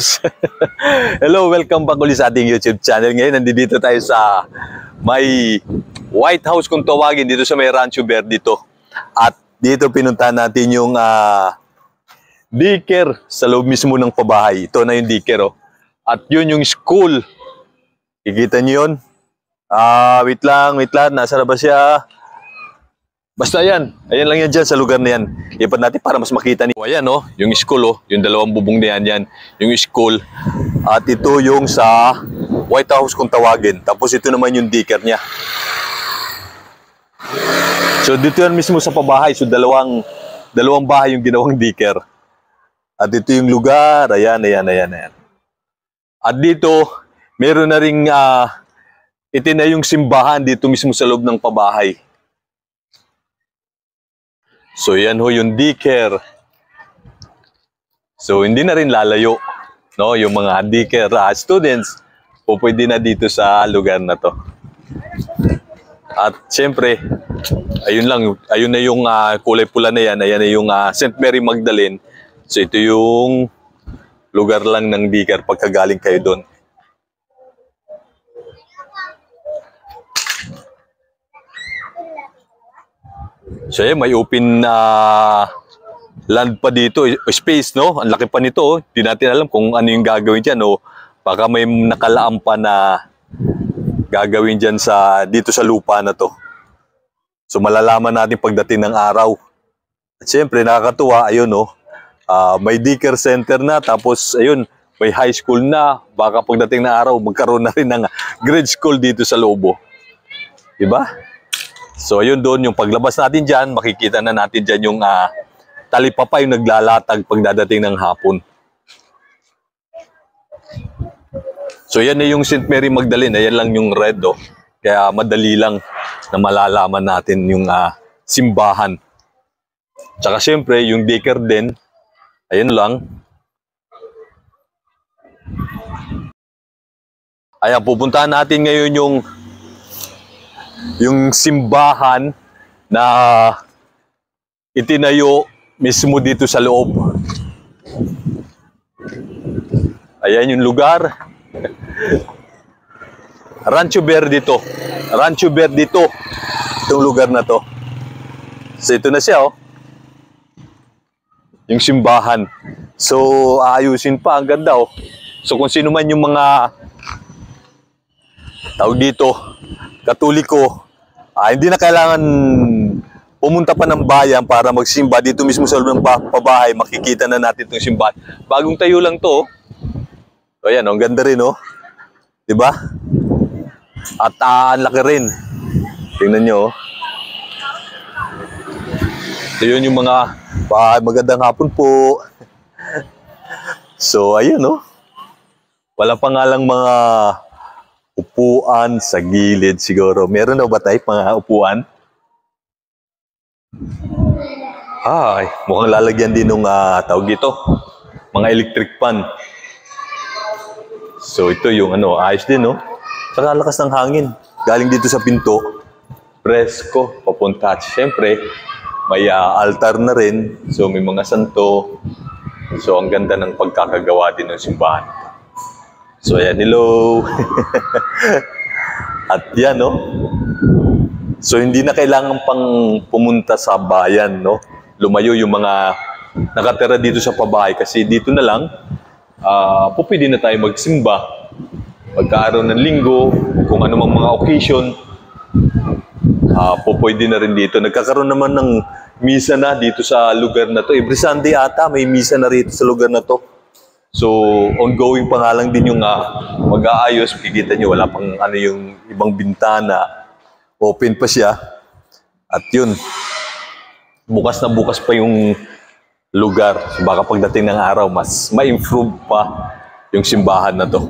Diyos. Hello, welcome back ulit sa ating YouTube channel. Ngayon, nandito tayo sa may White House kung tawagin dito sa may Rancho Verde dito. At dito pinuntahan natin yung daycare sa loob mismo ng pabahay. Ito na yung daycare, oh. At yun yung school. Kikita nyo yun? Wait lang. Nasa na ba siya? Basta yan. Ayan lang yan dyan sa lugar na yan. Ipat natin para mas makita niyo. Ayan, oh. Yung school, oh. Yung dalawang bubong na yan. Yung school. At ito yung sa White House kung tawagin. Tapos ito naman yung daycare niya. So dito yan mismo sa pabahay. So dalawang bahay yung ginawang daycare. At ito yung lugar. Ayan. At dito, meron na ring ito na yung simbahan dito mismo sa loob ng pabahay. So yan ho yung daycare. So hindi na rin lalayo, no, yung mga daycare students pwede na dito sa lugar na to. At siyempre, ayun na yung kulay pula na yan. Ayan na yung St. Mary Magdalene. So ito yung lugar lang ng daycare pagkagaling kayo doon. So yeah, may open land pa dito, space, no? Ang laki pa nito, oh. Hindi natin alam kung ano yung gagawin dyan, oh. Baka may nakalaan pa na gagawin dyan dito sa lupa na to. So malalaman natin pagdating ng araw. At syempre, nakakatuwa, ayun, oh. May daycare center na, tapos ayun, may high school na. Baka pagdating ng araw, magkaroon na rin ng grade school dito sa loob, oh. Diba? So ayun doon, yung paglabas natin dyan, makikita na natin dyan yung talipapa yung naglalatag pagdadating ng hapon. So yan na yung St. Mary Magdalene, ayan lang yung red, oh. Kaya madali lang na malalaman natin yung simbahan. Tsaka syempre yung daycare din, ayan lang. Ayan, pupuntahan natin ngayon yung simbahan na itinayo mismo dito sa loob. Ayan yung lugar. Rancho Verde to. Rancho Verde to. Itong lugar na to. So ito na siya, oh. Yung simbahan. So aayusin pa, ang ganda, oh. So kung sino man yung mga tawag dito, Katoliko, hindi na kailangan pumunta pa ng bayan para magsimba. Dito mismo sa loob ng pabahay, makikita na natin itong simbahan. Bagong tayo lang to. O yan, ang ganda rin, oh. Diba? At ang laki rin. Tingnan nyo, oh. Ito yun yung mga magandang hapon po. So, ayun, oh. Wala pa nga lang mga upuan sa gilid siguro. Meron na ba tayo mga upuan? Ay, mukhang lalagyan din ng tawag dito, mga electric fan. So ito yung ayos din, no? Saka lakas ng hangin. Galing dito sa pinto, presko, papunta. At syempre, may altar na rin. So may mga santo. So ang ganda ng pagkakagawa din ng simbahan. So ayan, hello. At yan, no? So hindi na kailangan pang pumunta sa bayan, no? Lumayo yung mga nakatira dito sa pabahay kasi dito na lang pwede na tayo magsimba. Pagkaaraw ng linggo, kung ano mang mga occasion, pwede na rin dito. Nagkakaroon naman ng misa na dito sa lugar na to. Every Sunday ata may misa na rito sa lugar na to. So, ongoing pa nga lang din yung mag-aayos. Kikita nyo, wala pang yung ibang bintana. Open pa siya. At yun, bukas na bukas pa yung lugar. So, baka pagdating ng araw, mas ma-improve pa yung simbahan na to.